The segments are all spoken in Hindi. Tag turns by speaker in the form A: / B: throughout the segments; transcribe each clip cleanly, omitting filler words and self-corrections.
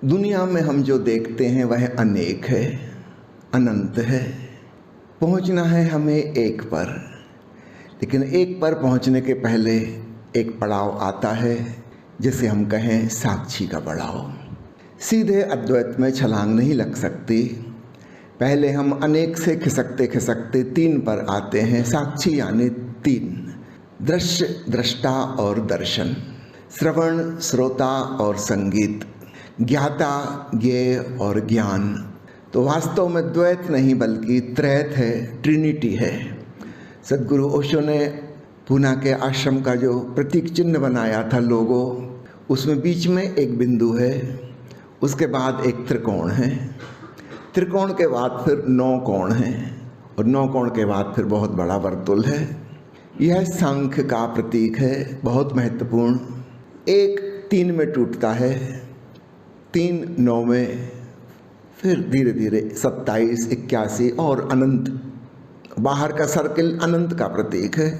A: दुनिया में हम जो देखते हैं वह अनेक है, अनंत है। पहुंचना है हमें एक पर, लेकिन एक पर पहुंचने के पहले एक पड़ाव आता है जिसे हम कहें साक्षी का पड़ाव। सीधे अद्वैत में छलांग नहीं लग सकती। पहले हम अनेक से खिसकते खिसकते तीन पर आते हैं। साक्षी यानी तीन, दृश्य, दृष्टा और दर्शन, श्रवण, श्रोता और संगीत, ज्ञाता, ज्ञेय और ज्ञान। तो वास्तव में द्वैत नहीं बल्कि त्रैत है, ट्रिनिटी है। सद्गुरु ओशो ने पूना के आश्रम का जो प्रतीक चिन्ह बनाया था, लोगो, उसमें बीच में एक बिंदु है, उसके बाद एक त्रिकोण है, त्रिकोण के बाद फिर 9 कोण हैं और 9 कोण के बाद फिर बहुत बड़ा वर्तुल है। यह सांख्य का प्रतीक है, बहुत महत्वपूर्ण। एक 3 में टूटता है, 3 9 में, फिर धीरे धीरे 27, 81 और अनंत। बाहर का सर्किल अनंत का प्रतीक है।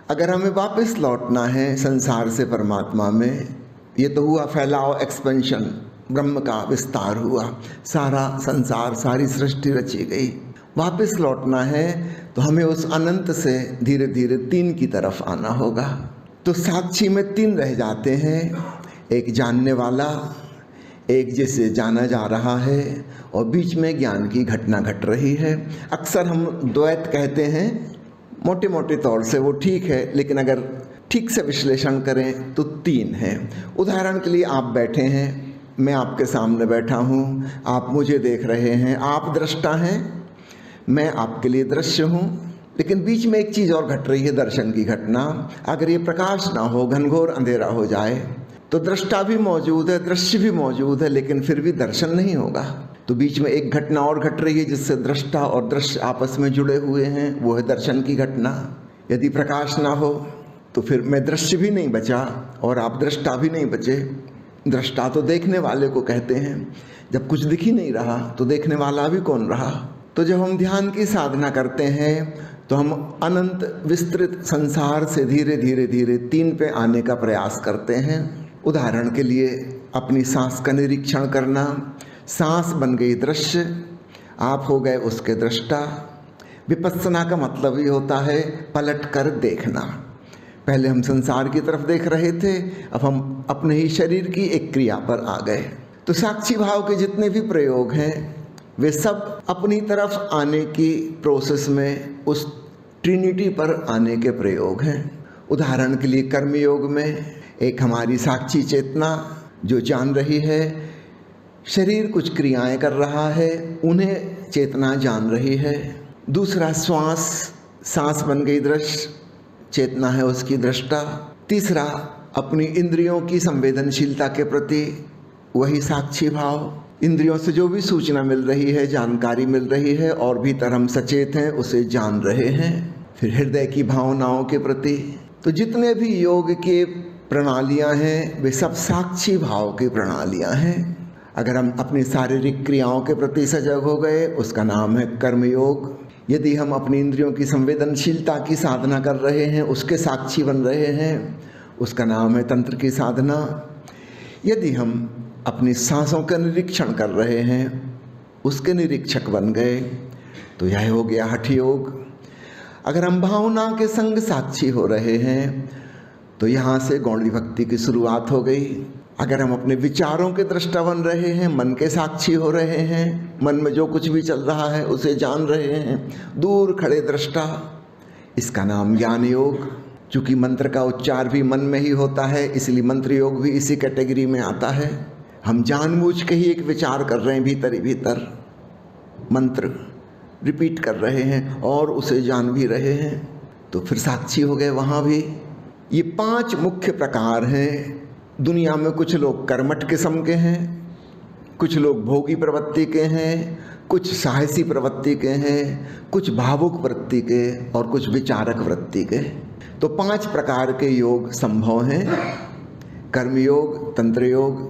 A: अगर हमें वापस लौटना है संसार से परमात्मा में, ये तो हुआ फैलाव, एक्सपेंशन, ब्रह्म का विस्तार हुआ, सारा संसार, सारी सृष्टि रची गई। वापस लौटना है तो हमें उस अनंत से धीरे धीरे 3 की तरफ आना होगा। तो साक्षी में 3 रह जाते हैं, एक जानने वाला, एक जिसे जाना जा रहा है और बीच में ज्ञान की घटना घट रही है। अक्सर हम द्वैत कहते हैं, मोटे मोटे तौर से वो ठीक है, लेकिन अगर ठीक से विश्लेषण करें तो 3 है। उदाहरण के लिए आप बैठे हैं, मैं आपके सामने बैठा हूँ, आप मुझे देख रहे हैं, आप दृष्टा हैं, मैं आपके लिए दृश्य हूँ, लेकिन बीच में एक चीज़ और घट रही है, दर्शन की घटना। अगर ये प्रकाश ना हो, घनघोर अंधेरा हो जाए, तो दृष्टा भी मौजूद है, दृश्य भी मौजूद है, लेकिन फिर भी दर्शन नहीं होगा। तो बीच में एक घटना और घट रही है जिससे दृष्टा और दृश्य आपस में जुड़े हुए हैं, वो है दर्शन की घटना। यदि प्रकाश ना हो तो फिर मैं दृश्य भी नहीं बचा और आप दृष्टा भी नहीं बचे। दृष्टा तो देखने वाले को कहते हैं, जब कुछ दिख ही नहीं रहा तो देखने वाला भी कौन रहा। तो जब हम ध्यान की साधना करते हैं तो हम अनंत विस्तृत संसार से धीरे धीरे धीरे 3 पे आने का प्रयास करते हैं। उदाहरण के लिए अपनी सांस का निरीक्षण करना, सांस बन गई दृश्य, आप हो गए उसके दृष्टा। विपस्सना का मतलब ही होता है पलट कर देखना। पहले हम संसार की तरफ देख रहे थे, अब हम अपने ही शरीर की एक क्रिया पर आ गए। तो साक्षी भाव के जितने भी प्रयोग हैं वे सब अपनी तरफ आने की प्रोसेस में उस ट्रिनिटी पर आने के प्रयोग हैं। उदाहरण के लिए कर्मयोग में एक हमारी साक्षी चेतना जो जान रही है, शरीर कुछ क्रियाएं कर रहा है, उन्हें चेतना जान रही है। दूसरा श्वास, सांस बन गई दृश्य, चेतना है उसकी दृष्टा। तीसरा अपनी इंद्रियों की संवेदनशीलता के प्रति वही साक्षी भाव, इंद्रियों से जो भी सूचना मिल रही है, जानकारी मिल रही है और भीतर हम सचेत हैं, उसे जान रहे हैं। फिर हृदय की भावनाओं के प्रति। तो जितने भी योग के प्रणालियां हैं वे सब साक्षी भाव की प्रणालियां हैं। अगर हम अपनी शारीरिक क्रियाओं के प्रति सजग हो गए, उसका नाम है कर्मयोग। यदि हम अपनी इंद्रियों की संवेदनशीलता की साधना कर रहे हैं, उसके साक्षी बन रहे हैं, उसका नाम है तंत्र की साधना। यदि हम अपनी सांसों का निरीक्षण कर रहे हैं, उसके निरीक्षक बन गए, तो यह हो गया हठ योग। अगर हम भावना के संग साक्षी हो रहे हैं तो यहाँ से गौड़ी भक्ति की शुरुआत हो गई। अगर हम अपने विचारों के दृष्टा बन रहे हैं, मन के साक्षी हो रहे हैं, मन में जो कुछ भी चल रहा है उसे जान रहे हैं, दूर खड़े दृष्टा, इसका नाम ज्ञान योग। चूँकि मंत्र का उच्चार भी मन में ही होता है, इसलिए मंत्र योग भी इसी कैटेगरी में आता है। हम जानबूझ के ही एक विचार कर रहे हैं, भीतर ही भीतर मंत्र रिपीट कर रहे हैं और उसे जान भी रहे हैं, तो फिर साक्षी हो गए वहाँ भी। ये 5 मुख्य प्रकार हैं। दुनिया में कुछ लोग कर्मठ किस्म के हैं, कुछ लोग भोगी प्रवृत्ति के हैं, कुछ साहसी प्रवृत्ति के हैं, कुछ भावुक वृत्ति के और कुछ विचारक वृत्ति के। तो 5 प्रकार के योग संभव हैं, कर्मयोग, तंत्र योग,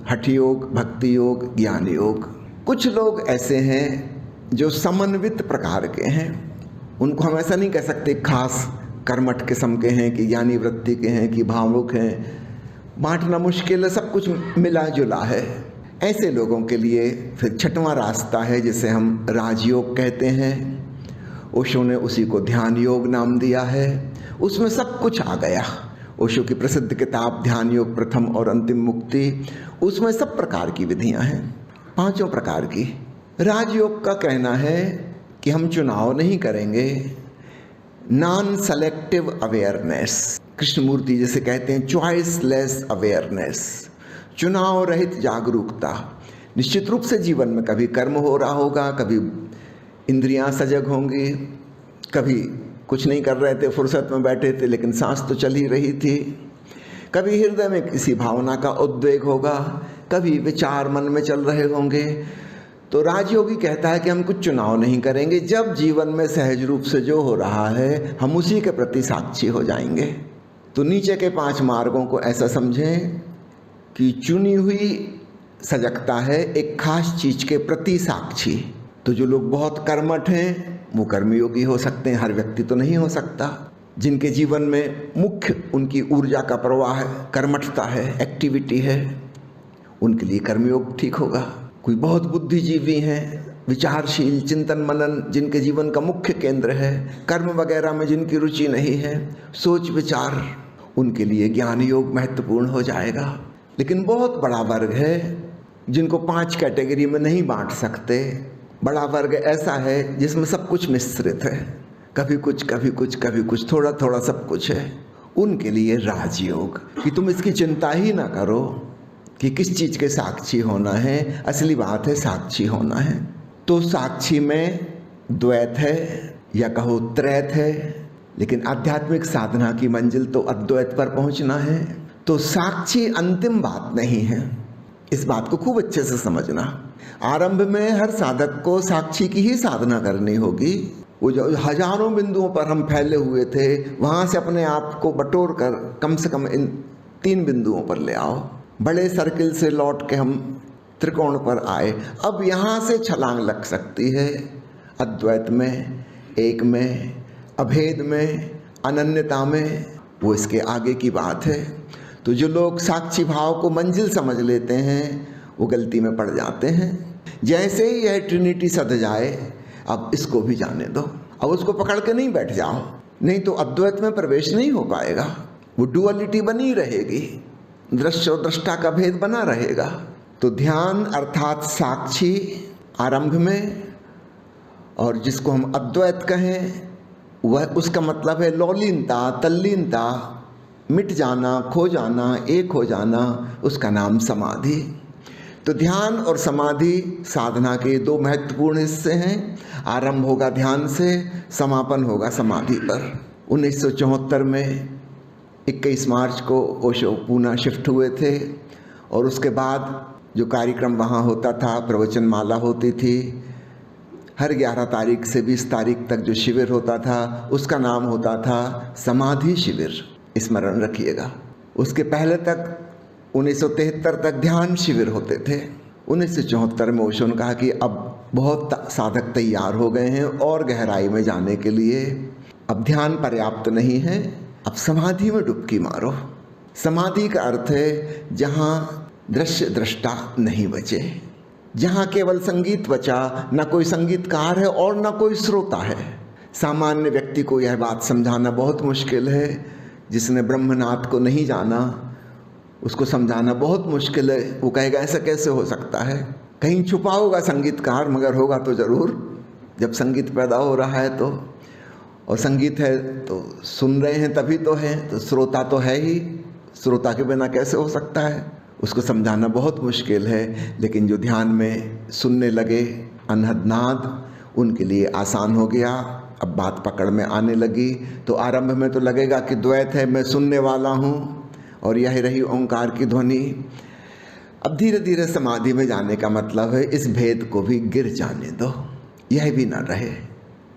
A: हठ योग, भक्ति योग, ज्ञान योग। कुछ लोग ऐसे हैं जो समन्वित प्रकार के हैं, उनको हम ऐसा नहीं कह सकते खास कर्मठ किस्म के हैं कि ज्ञानी वृत्ति के हैं कि भावुक हैं। बांटना मुश्किल है, सब कुछ मिला जुला है। ऐसे लोगों के लिए फिर छठवां रास्ता है जिसे हम राजयोग कहते हैं। ओशो ने उसी को ध्यान योग नाम दिया है। उसमें सब कुछ आ गया। ओशो की प्रसिद्ध किताब ध्यान योग प्रथम और अंतिम मुक्ति, उसमें सब प्रकार की विधियां हैं, 5 प्रकार की। राजयोग का कहना है कि हम चुनाव नहीं करेंगे, नॉन सेलेक्टिव अवेयरनेस, कृष्णमूर्ति जैसे कहते हैं चॉइसलेस अवेयरनेस, चुनाव रहित जागरूकता। निश्चित रूप से जीवन में कभी कर्म हो रहा होगा, कभी इंद्रियां सजग होंगी, कभी कुछ नहीं कर रहे थे, फुर्सत में बैठे थे लेकिन सांस तो चल ही रही थी, कभी हृदय में किसी भावना का उद्वेग होगा, कभी विचार मन में चल रहे होंगे। तो राजयोगी कहता है कि हम कुछ चुनाव नहीं करेंगे, जब जीवन में सहज रूप से जो हो रहा है हम उसी के प्रति साक्षी हो जाएंगे। तो नीचे के 5 मार्गों को ऐसा समझें कि चुनी हुई सजगता है एक खास चीज के प्रति साक्षी। तो जो लोग बहुत कर्मठ हैं वो कर्मयोगी हो सकते हैं, हर व्यक्ति तो नहीं हो सकता। जिनके जीवन में मुख्य उनकी ऊर्जा का प्रवाह है, कर्मठता है, एक्टिविटी है, उनके लिए कर्मयोग ठीक होगा। कोई बहुत बुद्धिजीवी हैं, विचारशील, चिंतन मनन जिनके जीवन का मुख्य केंद्र है, कर्म वगैरह में जिनकी रुचि नहीं है, सोच विचार, उनके लिए ज्ञान योग महत्वपूर्ण हो जाएगा। लेकिन बहुत बड़ा वर्ग है जिनको 5 कैटेगरी में नहीं बांट सकते। बड़ा वर्ग ऐसा है जिसमें सब कुछ मिश्रित है, कभी कुछ कभी कुछ कभी कुछ, थोड़ा थोड़ा सब कुछ है। उनके लिए राजयोग कि तुम इसकी चिंता ही ना करो कि किस चीज के साक्षी होना है, असली बात है साक्षी होना है। तो साक्षी में द्वैत है या कहो त्रैत है, लेकिन आध्यात्मिक साधना की मंजिल तो अद्वैत पर पहुंचना है। तो साक्षी अंतिम बात नहीं है, इस बात को खूब अच्छे से समझना। आरंभ में हर साधक को साक्षी की ही साधना करनी होगी। वो जो हजारों बिंदुओं पर हम फैले हुए थे, वहां से अपने आप को बटोर कर कम से कम इन 3 बिंदुओं पर ले आओ। बड़े सर्किल से लौट के हम त्रिकोण पर आए। अब यहाँ से छलांग लग सकती है अद्वैत में, एक में, अभेद में, अनन्यता में, वो इसके आगे की बात है। तो जो लोग साक्षी भाव को मंजिल समझ लेते हैं वो गलती में पड़ जाते हैं। जैसे ही यह ट्रिनिटी सध जाए, अब इसको भी जाने दो, अब उसको पकड़ के नहीं बैठ जाओ, नहीं तो अद्वैत में प्रवेश नहीं हो पाएगा। वो डुअलिटी बनी रहेगी, दृश्य और दृष्टा का भेद बना रहेगा। तो ध्यान अर्थात साक्षी आरंभ में, और जिसको हम अद्वैत कहें वह उसका मतलब है लौलीनता, तल्लीनता, मिट जाना, खो जाना, एक हो जाना, उसका नाम समाधि। तो ध्यान और समाधि साधना के 2 महत्वपूर्ण हिस्से हैं। आरंभ होगा ध्यान से, समापन होगा समाधि पर। 1974 में 21 मार्च को ओशो पूना शिफ्ट हुए थे और उसके बाद जो कार्यक्रम वहाँ होता था, प्रवचनमाला होती थी, हर 11 तारीख से 20 तारीख तक जो शिविर होता था उसका नाम होता था समाधि शिविर, स्मरण रखिएगा। उसके पहले तक 1973 तक ध्यान शिविर होते थे। 1974 में ओशो ने कहा कि अब बहुत साधक तैयार हो गए हैं और गहराई में जाने के लिए, अब ध्यान पर्याप्त नहीं है, अब समाधि में डुबकी मारो। समाधि का अर्थ है जहाँ दृश्य दृष्टा नहीं बचे, जहाँ केवल संगीत बचा, न कोई संगीतकार है और न कोई श्रोता है। सामान्य व्यक्ति को यह बात समझाना बहुत मुश्किल है, जिसने ब्रह्मनाथ को नहीं जाना उसको समझाना बहुत मुश्किल है। वो कहेगा ऐसा कैसे हो सकता है, कहीं छुपा होगा संगीतकार, मगर होगा तो ज़रूर जब संगीत पैदा हो रहा है तो, और संगीत है तो सुन रहे हैं तभी तो है, तो श्रोता तो है ही, श्रोता के बिना कैसे हो सकता है। उसको समझाना बहुत मुश्किल है। लेकिन जो ध्यान में सुनने लगे अनहद नाद, उनके लिए आसान हो गया। अब बात पकड़ में आने लगी। तो आरंभ में तो लगेगा कि द्वैत है, मैं सुनने वाला हूँ और यह रही ओंकार की ध्वनि। अब धीरे धीरे समाधि में जाने का मतलब है इस भेद को भी गिर जाने दो, यह भी ना रहे।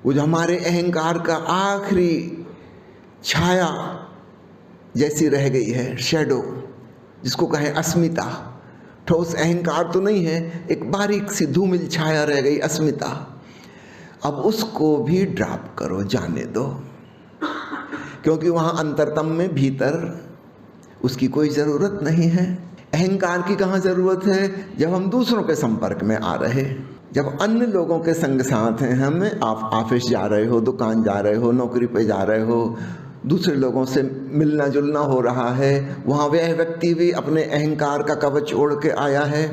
A: वो जो हमारे अहंकार का आखिरी छाया जैसी रह गई है, शैडो जिसको कहें अस्मिता, ठोस अहंकार तो नहीं है, एक बारीक सी धूमिल छाया रह गई अस्मिता, अब उसको भी ड्रॉप करो, जाने दो, क्योंकि वहाँ अंतरतम में भीतर उसकी कोई ज़रूरत नहीं है। अहंकार की कहाँ जरूरत है? जब हम दूसरों के संपर्क में आ रहे, जब अन्य लोगों के संग साथ हैं, हम आप ऑफिस जा रहे हो, दुकान जा रहे हो, नौकरी पे जा रहे हो, दूसरे लोगों से मिलना जुलना हो रहा है, वहाँ वह व्यक्ति भी अपने अहंकार का कवच ओढ़ के आया है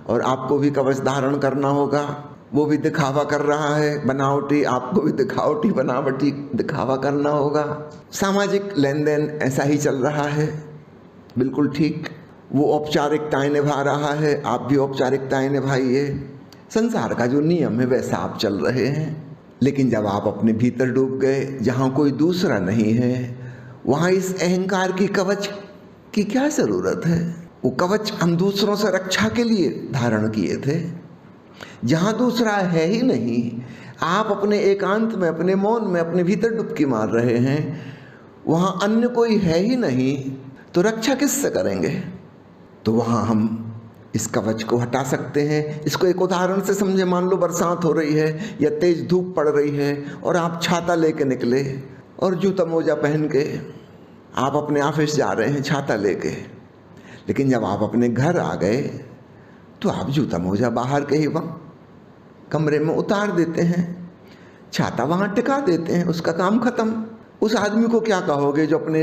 A: और आपको भी कवच धारण करना होगा। वो भी दिखावा कर रहा है बनावटी, आपको भी दिखावटी बनावटी दिखावा करना होगा। सामाजिक लेन देन ऐसा ही चल रहा है, बिल्कुल ठीक। वो औपचारिकताएं निभा रहा है, आप भी औपचारिकताएं निभाइए। संसार का जो नियम है वैसा आप चल रहे हैं। लेकिन जब आप अपने भीतर डूब गए, जहाँ कोई दूसरा नहीं है, वहाँ इस अहंकार की कवच की क्या जरूरत है? वो कवच हम दूसरों से रक्षा के लिए धारण किए थे। जहाँ दूसरा है ही नहीं, आप अपने एकांत में, अपने मौन में, अपने भीतर डुबकी मार रहे हैं, वहाँ अन्य कोई है ही नहीं, तो रक्षा किससे करेंगे? तो वहाँ हम इस कवच को हटा सकते हैं। इसको एक उदाहरण से समझे। मान लो बरसात हो रही है या तेज धूप पड़ रही है और आप छाता लेके निकले और जूता मोजा पहन के आप अपने ऑफिस जा रहे हैं छाता लेके। लेकिन जब आप अपने घर आ गए तो आप जूता मोजा बाहर के ही वहाँ कमरे में उतार देते हैं, छाता वहाँ टिका देते हैं, उसका काम खत्म। उस आदमी को क्या कहोगे जो अपने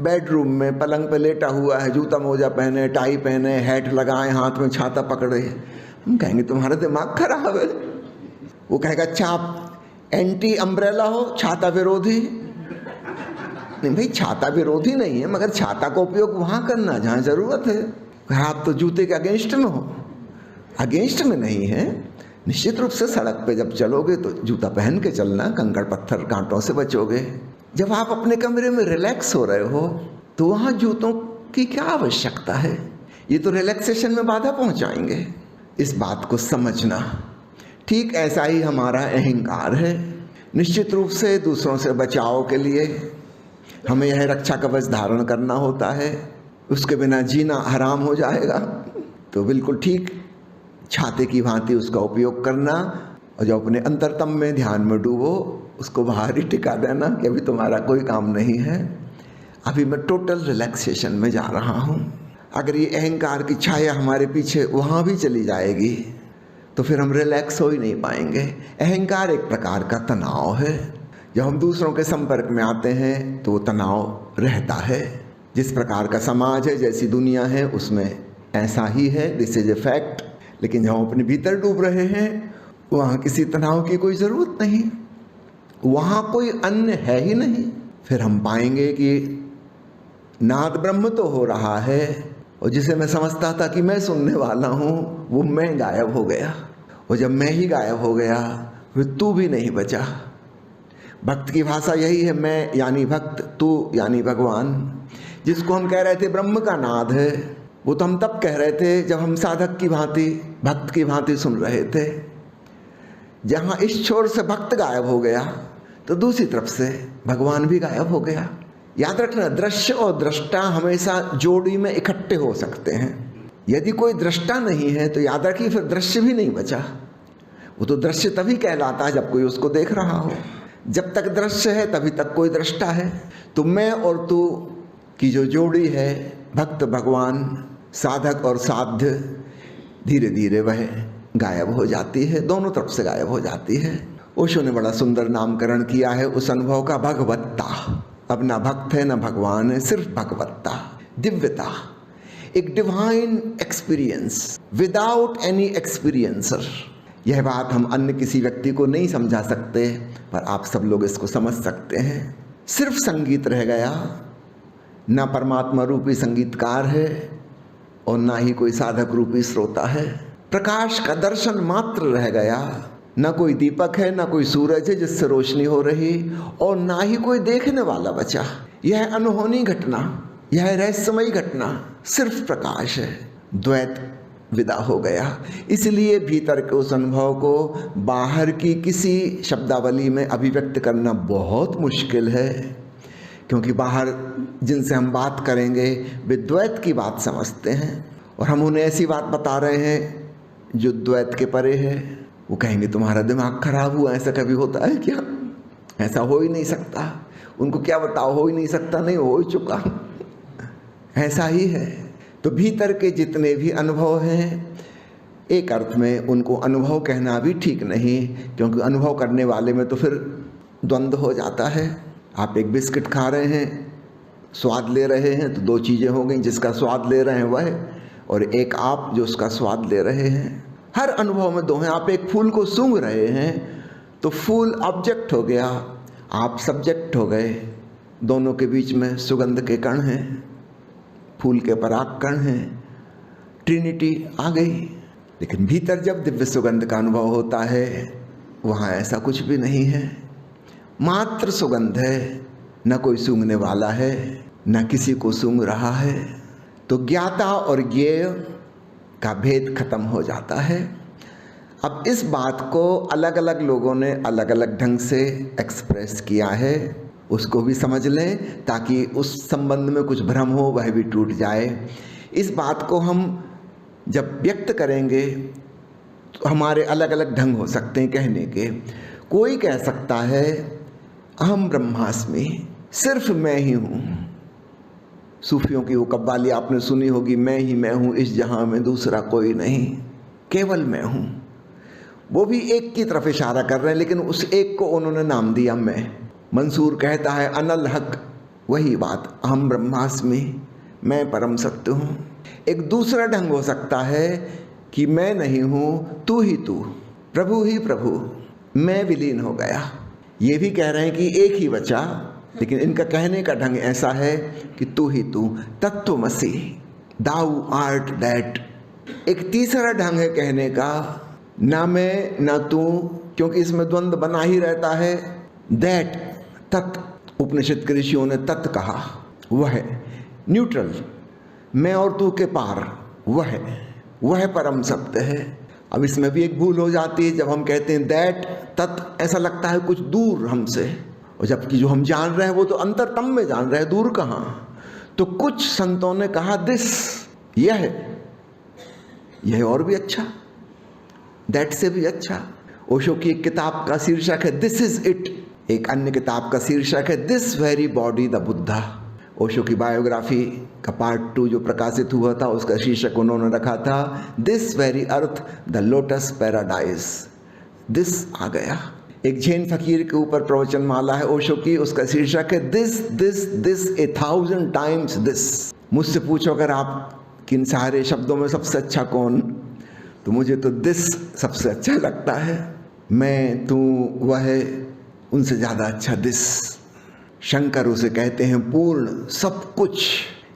A: बेडरूम में पलंग पे लेटा हुआ है, जूता मोजा पहने, टाई पहने, हैट लगाए, हाथ में छाता पकड़े? हम कहेंगे तुम्हारा दिमाग खराब है। वो कहेगा अच्छा आप एंटी अम्ब्रेला हो, छाता विरोधी? नहीं भाई, छाता विरोधी नहीं है, मगर छाता का उपयोग वहाँ करना जहाँ जरूरत है। आप तो जूते के अगेंस्ट में हो। अगेंस्ट में नहीं है, निश्चित रूप से सड़क पे जब चलोगे तो जूता पहन के चलना, कंकड़ पत्थर कांटों से बचोगे। जब आप अपने कमरे में रिलैक्स हो रहे हो तो वहाँ जूतों की क्या आवश्यकता है? ये तो रिलैक्सेशन में बाधा पहुँचाएंगे। इस बात को समझना। ठीक ऐसा ही हमारा अहंकार है। निश्चित रूप से दूसरों से बचाव के लिए हमें यह रक्षा कवच धारण करना होता है, उसके बिना जीना हराम हो जाएगा। तो बिल्कुल ठीक छाते की भांति उसका उपयोग करना, और जब अपने अंतरतम में ध्यान में डूबो उसको बाहर ही टिका देना कि अभी तुम्हारा कोई काम नहीं है, अभी मैं टोटल रिलैक्सेशन में जा रहा हूँ। अगर ये अहंकार की छाया हमारे पीछे वहाँ भी चली जाएगी तो फिर हम रिलैक्स हो ही नहीं पाएंगे। अहंकार एक प्रकार का तनाव है। जब हम दूसरों के संपर्क में आते हैं तो वो तनाव रहता है। जिस प्रकार का समाज है, जैसी दुनिया है, उसमें ऐसा ही है, दिस इज ए फैक्ट। लेकिन जब हम अपने भीतर डूब रहे हैं वहाँ किसी तनाव की कोई ज़रूरत नहीं, वहाँ कोई अन्य है ही नहीं। फिर हम पाएंगे कि नाद ब्रह्म तो हो रहा है और जिसे मैं समझता था कि मैं सुनने वाला हूँ वो मैं गायब हो गया, और जब मैं ही गायब हो गया फिर तू भी नहीं बचा। भक्त की भाषा यही है, मैं यानी भक्त, तू यानी भगवान। जिसको हम कह रहे थे ब्रह्म का नाद है, वो तो हम तब कह रहे थे जब हम साधक की भांति, भक्त की भांति सुन रहे थे। जहाँ इस छोर से भक्त गायब हो गया तो दूसरी तरफ से भगवान भी गायब हो गया। याद रखना, दृश्य और दृष्टा हमेशा जोड़ी में इकट्ठे हो सकते हैं। यदि कोई दृष्टा नहीं है तो याद रखिए फिर दृश्य भी नहीं बचा। वो तो दृश्य तभी कहलाता है जब कोई उसको देख रहा हो। जब तक दृश्य है तभी तक कोई दृष्टा है। तो मैं और तू की जो जोड़ी है, भक्त भगवान, साधक और साध्य, धीरे धीरे वह गायब हो जाती है, दोनों तरफ से गायब हो जाती है। ओशो ने बड़ा सुंदर नामकरण किया है उस अनुभव का, भगवत्ता। अब ना भक्त है ना भगवान है, सिर्फ भगवत्ता, दिव्यता, एक divine experience without any experiencer. यह बात हम अन्य किसी व्यक्ति को नहीं समझा सकते, पर आप सब लोग इसको समझ सकते हैं। सिर्फ संगीत रह गया, ना परमात्मा रूपी संगीतकार है और ना ही कोई साधक रूपी श्रोता है। प्रकाश का दर्शन मात्र रह गया, ना कोई दीपक है, ना कोई सूरज है जिससे रोशनी हो रही, और ना ही कोई देखने वाला बचा। यह अनहोनी घटना, यह रहस्यमयी घटना सिर्फ प्रकाश है। द्वैत विदा हो गया। इसलिए भीतर के उस अनुभव को बाहर की किसी शब्दावली में अभिव्यक्त करना बहुत मुश्किल है, क्योंकि बाहर जिनसे हम बात करेंगे वे द्वैत की बात समझते हैं और हम उन्हें ऐसी बात बता रहे हैं जो द्वैत के परे है। वो कहेंगे तुम्हारा दिमाग खराब हुआ, ऐसा कभी होता है क्या? ऐसा हो ही नहीं सकता। उनको क्या बताओ, हो ही नहीं सकता, नहीं हो ही चुका। ऐसा ही है। तो भीतर के जितने भी अनुभव हैं, एक अर्थ में उनको अनुभव कहना भी ठीक नहीं, क्योंकि अनुभव करने वाले में तो फिर द्वंद्व हो जाता है। आप एक बिस्किट खा रहे हैं, स्वाद ले रहे हैं, तो दो चीज़ें हो गई, जिसका स्वाद ले रहे हैं वह, और एक आप जो उसका स्वाद ले रहे हैं। हर अनुभव में दो हैं। आप एक फूल को सूंघ रहे हैं तो फूल ऑब्जेक्ट हो गया, आप सब्जेक्ट हो गए। दोनों के बीच में सुगंध के कण हैं, फूल के पराग कण हैं, ट्रिनिटी आ गई। लेकिन भीतर जब दिव्य सुगंध का अनुभव होता है, वहाँ ऐसा कुछ भी नहीं है, मात्र सुगंध है, न कोई सूंघने वाला है, न किसी को सूंघ रहा है। तो ज्ञाता और ज्ञेय का भेद खत्म हो जाता है। अब इस बात को अलग अलग लोगों ने अलग अलग ढंग से एक्सप्रेस किया है, उसको भी समझ लें ताकि उस संबंध में कुछ भ्रम हो वह भी टूट जाए। इस बात को हम जब व्यक्त करेंगे तो हमारे अलग अलग ढंग हो सकते हैं कहने के। कोई कह सकता है अहम ब्रह्मास्मि, सिर्फ मैं ही हूँ। सूफियों की वो कव्वाली आपने सुनी होगी, मैं ही मैं हूँ, इस जहां में दूसरा कोई नहीं, केवल मैं हूँ। वो भी एक की तरफ इशारा कर रहे हैं, लेकिन उस एक को उन्होंने नाम दिया मैं। मंसूर कहता है अनल हक, वही बात, अहम ब्रह्मास्मि, मैं परम सत्य हूँ। एक दूसरा ढंग हो सकता है कि मैं नहीं हूँ, तू ही तू, प्रभु ही प्रभु, मैं विलीन हो गया। ये भी कह रहे हैं कि एक ही बचा, लेकिन इनका कहने का ढंग ऐसा है कि तू ही तू, तत्वमसि, दाऊ आर्ट दैट। एक तीसरा ढंग है कहने का, ना मैं ना तू, क्योंकि इसमें द्वंद्व बना ही रहता है। दैट, तत्, उपनिषद के ऋषियों ने तत् कहा, वह न्यूट्रल, मैं और तू के पार, वह परम सत्य है। अब इसमें भी एक भूल हो जाती है, जब हम कहते हैं दैट, तत्, ऐसा लगता है कुछ दूर हमसे, और जबकि जो हम जान रहे हैं वो तो अंतरतम में जान रहे हैं, दूर कहाँ। तो कुछ संतों ने कहा दिस, यह और भी अच्छा, दैट से भी अच्छा। ओशो की एक किताब का शीर्षक है दिस इज इट, एक अन्य किताब का शीर्षक है this very body the Buddha. Osho की बायोग्राफी का पार्ट 2 जो प्रकाशित हुआ था, उसका शीर्षक उन्होंने रखा था this very earth the lotus paradise. This आ गया। एक जैन फकीर के ऊपर प्रवचन माला है ओशो की, उसका शीर्षक है this this this 1000 times this. मुझसे पूछो अगर आप किन सारे शब्दों में सबसे अच्छा कौन, तो मुझे तो दिस सबसे अच्छा लगता है। मैं, तू, वह, उनसे ज़्यादा अच्छा दिस। शंकर उसे कहते हैं पूर्ण, सब कुछ।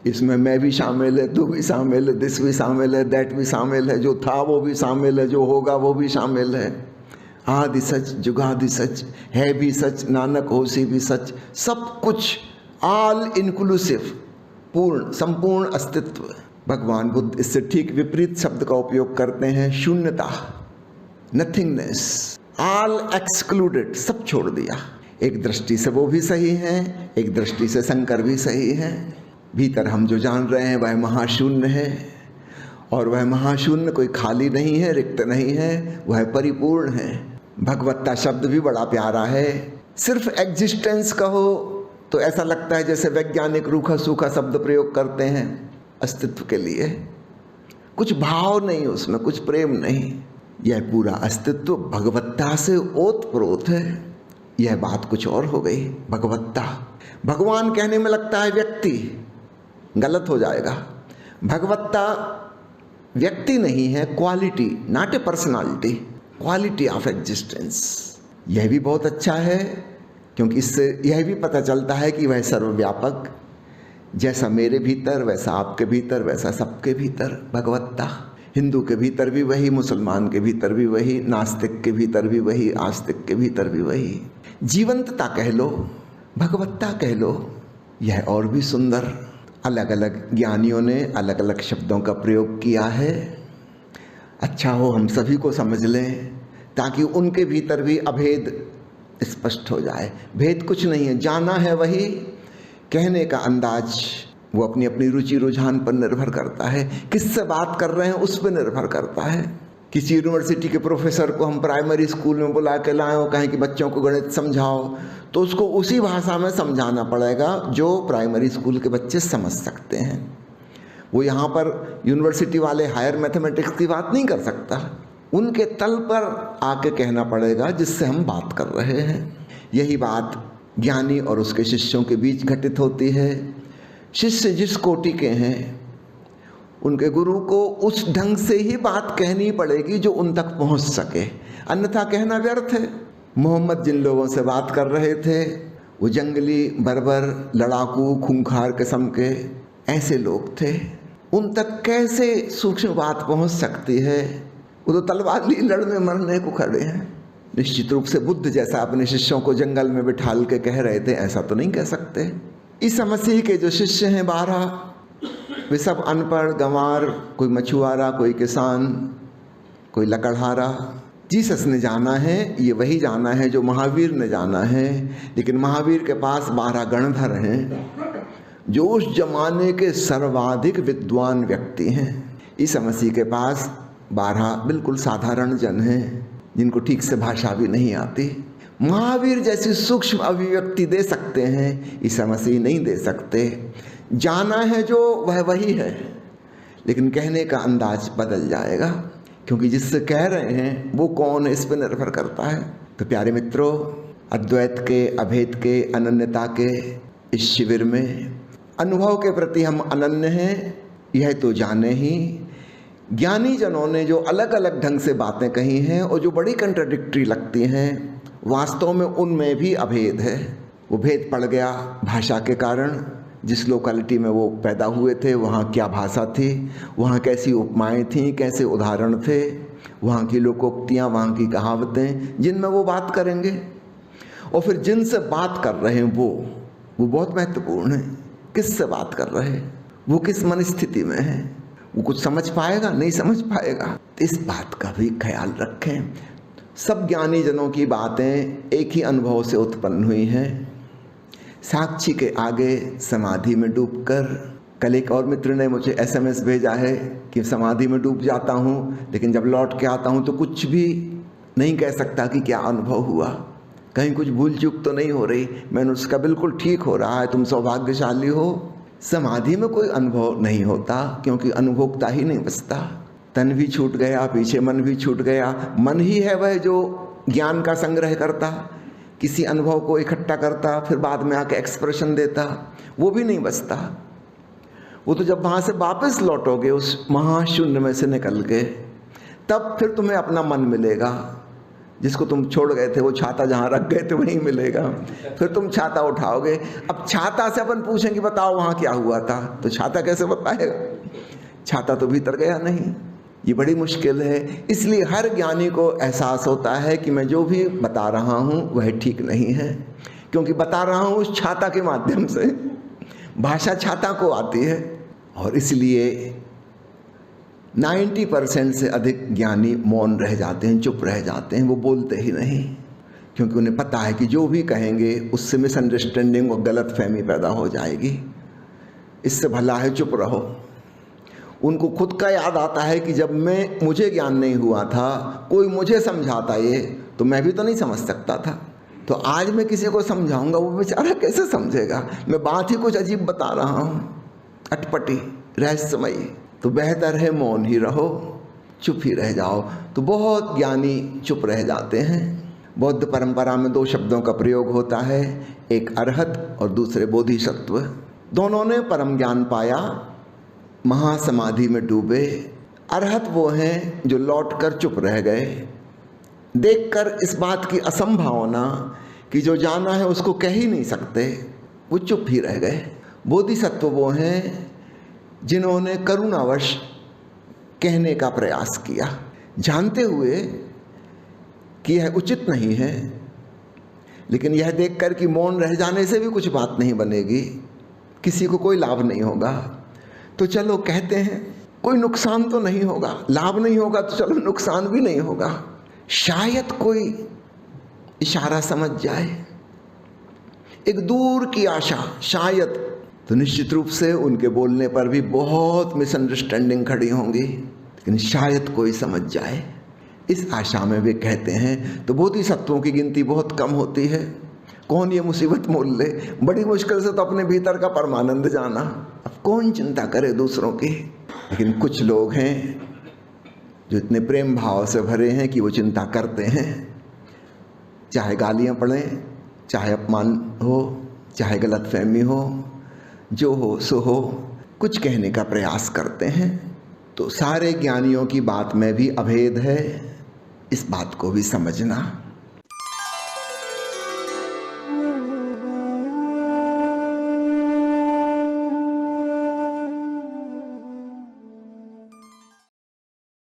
A: इसमें मैं भी शामिल है, तू भी शामिल है, दिस भी शामिल है, दैट भी शामिल है, जो था वो भी शामिल है, जो होगा वो भी शामिल है। आदि सच, जुगादि सच, है भी सच, नानक होसी भी सच, सब कुछ, ऑल इंक्लूसिव, पूर्ण, संपूर्ण अस्तित्व। भगवान बुद्ध इससे ठीक विपरीत शब्द का उपयोग करते हैं, शून्यता, नथिंगनेस, ऑल एक्सक्लूडेड, सब छोड़ दिया। एक दृष्टि से वो भी सही है, एक दृष्टि से शंकर भी सही है। भीतर हम जो जान रहे हैं वह महाशून्य है, और वह महाशून्य कोई खाली नहीं है, रिक्त नहीं है, वह परिपूर्ण है। भगवत्ता शब्द भी बड़ा प्यारा है। सिर्फ एग्जिस्टेंस कहो तो ऐसा लगता है जैसे वैज्ञानिक रूखा सूखा शब्द प्रयोग करते हैं अस्तित्व के लिए, कुछ भाव नहीं उसमें, कुछ प्रेम नहीं। यह पूरा अस्तित्व भगवत्ता से ओतप्रोत है। यह बात कुछ और हो गई। भगवत्ता, भगवान कहने में लगता है व्यक्ति, गलत हो जाएगा। भगवत्ता व्यक्ति नहीं है, quality, not a personality, quality of existence. यह भी बहुत अच्छा है, क्योंकि इससे यह भी पता चलता है कि वह सर्वव्यापक, जैसा मेरे भीतर वैसा आपके भीतर वैसा सबके भीतर। भगवत्ता, हिंदू के भीतर भी वही, मुसलमान के भीतर भी वही, नास्तिक के भीतर भी वही, आस्तिक के भीतर भी वही। जीवंतता कह लो, भगवत्ता कह लो, यह और भी सुंदर। अलग अलग ज्ञानियों ने अलग अलग शब्दों का प्रयोग किया है। अच्छा हो हम सभी को समझ लें, ताकि उनके भीतर भी अभेद स्पष्ट हो जाए। भेद कुछ नहीं है, जाना है वही, कहने का अंदाज वो अपनी अपनी रुचि रुझान पर निर्भर करता है, किससे बात कर रहे हैं उस पर निर्भर करता है। किसी यूनिवर्सिटी के प्रोफेसर को हम प्राइमरी स्कूल में बुला के लाएं और कहें कि बच्चों को गणित समझाओ, तो उसको उसी भाषा में समझाना पड़ेगा जो प्राइमरी स्कूल के बच्चे समझ सकते हैं। वो यहाँ पर यूनिवर्सिटी वाले हायर मैथमेटिक्स की बात नहीं कर सकता, उनके तल पर आके कहना पड़ेगा जिससे हम बात कर रहे हैं। यही बात ज्ञानी और उसके शिष्यों के बीच घटित होती है। शिष्य जिस कोटि के हैं उनके गुरु को उस ढंग से ही बात कहनी पड़ेगी जो उन तक पहुंच सके, अन्यथा कहना व्यर्थ है। मोहम्मद जिन लोगों से बात कर रहे थे वो जंगली, बर्बर, लड़ाकू, खूंखार किस्म के ऐसे लोग थे। उन तक कैसे सूक्ष्म बात पहुंच सकती है? वो तो तलवार ली लड़ने मरने को खड़े हैं। निश्चित रूप से बुद्ध जैसा अपने शिष्यों को जंगल में बिठाल के कह रहे थे, ऐसा तो नहीं कह सकते। ईसा मसीह के जो शिष्य हैं 12, वे सब अनपढ़, गंवार, कोई मछुआरा, कोई किसान, कोई लकड़हारा। जीसस ने जाना है, ये वही जाना है जो महावीर ने जाना है, लेकिन महावीर के पास 12 गणधर हैं जो उस जमाने के सर्वाधिक विद्वान व्यक्ति हैं। ईसा मसीह के पास 12 बिल्कुल साधारण जन हैं जिनको ठीक से भाषा भी नहीं आती। महावीर जैसी सूक्ष्म अभिव्यक्ति दे सकते हैं, ईसा मसीह नहीं दे सकते। जाना है जो वह वही है, लेकिन कहने का अंदाज बदल जाएगा, क्योंकि जिससे कह रहे हैं वो कौन है इस पर निर्भर करता है। तो प्यारे मित्रों, अद्वैत के, अभेद के, अनन्यता के इस शिविर में अनुभव के प्रति हम अनन्य हैं, यह तो जाने ही। ज्ञानी जनों ने जो अलग अलग ढंग से बातें कही हैं और जो बड़ी कंट्राडिक्टरी लगती हैं, वास्तव में उनमें भी अभेद है। वो भेद पड़ गया भाषा के कारण। जिस लोकेलिटी में वो पैदा हुए थे वहाँ क्या भाषा थी, वहाँ कैसी उपमाएं थीं, कैसे उदाहरण थे, वहाँ की लोकोक्तियाँ, वहाँ की कहावतें, जिनमें वो बात करेंगे। और फिर जिनसे बात कर रहे हैं वो बहुत महत्वपूर्ण है। किससे बात कर रहे हैं, वो किस मन स्थिति में है, वो कुछ समझ पाएगा, नहीं समझ पाएगा। इस बात का भी ख्याल रखें। सब ज्ञानी जनों की बातें एक ही अनुभव से उत्पन्न हुई हैं। साक्षी के आगे समाधि में डूबकर। कल एक और मित्र ने मुझे SMS भेजा है कि समाधि में डूब जाता हूँ, लेकिन जब लौट के आता हूँ तो कुछ भी नहीं कह सकता कि क्या अनुभव हुआ, कहीं कुछ भूल चूक तो नहीं हो रही। मैंने उसका बिल्कुल ठीक हो रहा है, तुम सौभाग्यशाली हो। समाधि में कोई अनुभव नहीं होता, क्योंकि अनुभोक्ता ही नहीं बचता। तन भी छूट गया, पीछे मन भी छूट गया। मन ही है वह जो ज्ञान का संग्रह करता, किसी अनुभव को इकट्ठा करता, फिर बाद में आके एक्सप्रेशन देता। वो भी नहीं बचता। वो तो जब वहाँ से वापस लौटोगे उस महाशून्य में से निकल के, तब फिर तुम्हें अपना मन मिलेगा। जिसको तुम छोड़ गए थे, वो छाता जहाँ रख गए थे वहीं मिलेगा। फिर तुम छाता उठाओगे। अब छाता से अपन पूछेंगे बताओ वहाँ क्या हुआ था, तो छाता कैसे बताएगा? छाता तो भीतर गया नहीं। ये बड़ी मुश्किल है। इसलिए हर ज्ञानी को एहसास होता है कि मैं जो भी बता रहा हूँ वह ठीक नहीं है, क्योंकि बता रहा हूँ उस छाता के माध्यम से। भाषा छाता को आती है। और इसलिए 90% से अधिक ज्ञानी मौन रह जाते हैं, चुप रह जाते हैं, वो बोलते ही नहीं, क्योंकि उन्हें पता है कि जो भी कहेंगे उससे मिसअंडरस्टैंडिंग और गलत फहमी पैदा हो जाएगी। इससे भला है चुप रहो। उनको खुद का याद आता है कि जब मुझे ज्ञान नहीं हुआ था, कोई मुझे समझाता ये, तो मैं भी तो नहीं समझ सकता था। तो आज मैं किसी को समझाऊंगा, वो बेचारा कैसे समझेगा? मैं बात ही कुछ अजीब बता रहा हूँ, अटपटी, रहस्यमयी। तो बेहतर है मौन ही रहो, चुप ही रह जाओ। तो बहुत ज्ञानी चुप रह जाते हैं। बौद्ध परंपरा में 2 शब्दों का प्रयोग होता है, एक अरहत और दूसरे बोधिसत्व। दोनों ने परम ज्ञान पाया, महासमाधि में डूबे। अरहत वो हैं जो लौटकर चुप रह गए, देखकर इस बात की असंभावना कि जो जाना है उसको कह ही नहीं सकते, वो चुप ही रह गए। बोधिसत्व वो हैं जिन्होंने करुणावश कहने का प्रयास किया, जानते हुए कि यह उचित नहीं है, लेकिन यह देखकर कि मौन रह जाने से भी कुछ बात नहीं बनेगी, किसी को कोई लाभ नहीं होगा, तो चलो कहते हैं, कोई नुकसान तो नहीं होगा। लाभ नहीं होगा तो चलो नुकसान भी नहीं होगा, शायद कोई इशारा समझ जाए, एक दूर की आशा, शायद। तो निश्चित रूप से उनके बोलने पर भी बहुत मिसअंडरस्टैंडिंग खड़ी होंगी, लेकिन शायद कोई समझ जाए, इस आशा में वे कहते हैं। तो बोधिसत्वों की गिनती बहुत कम होती है। कौन ये मुसीबत मोल ले? बड़ी मुश्किल से तो अपने भीतर का परमानंद जाना, अब कौन चिंता करे दूसरों की। लेकिन कुछ लोग हैं जो इतने प्रेम भाव से भरे हैं कि वो चिंता करते हैं, चाहे गालियाँ पड़ें, चाहे अपमान हो, चाहे गलतफहमी हो, जो हो सो हो, कुछ कहने का प्रयास करते हैं। तो सारे ज्ञानियों की बात में भी अभेद है, इस बात को भी समझना।